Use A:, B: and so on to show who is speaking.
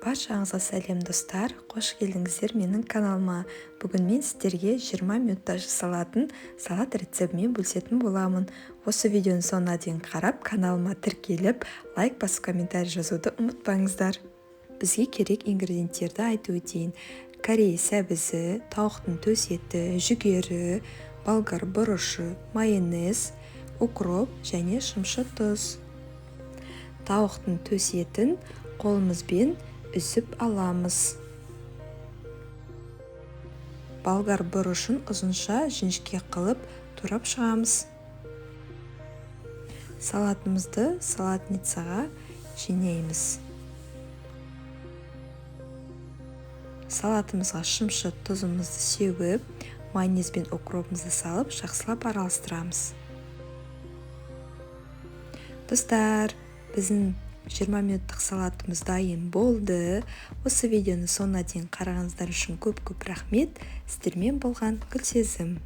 A: Баршаңызға сәлем достар, қош келдіңіздер менің каналыма. Бүгін мен сіздерге 20 минутта жасалатын салат рецептімен бөлісетін боламын. Осы видеоның соңына дейін қарап, каналыма тіркеліп, лайк басып комментарий жазуды ұмытпаңыздар. Бізге керек ингредиенттерді айтып өтейін. Корей сәбізі, тауықтың төс еті, жүгері, болгар бұрышы, майонез, укроп және шымшы тұз. Тауықтың төс етін қолымызбен үзіп аламыз. Болгар бұрышын ұзынша жіңішке қылып турап шығамыз. Салатымызды салатницаға жинейміз. Салатымызға шымшы тұзымызды сеуіп, майонез бен укропымызды салып, жақсылап араластырамыз. Достар, біздің 20 минуттық салатымыз дайын болды. Осы видеоны соңына дейін қарағаныңыздар үшін көп рахмет. Сіздермен болған Гүлсезім.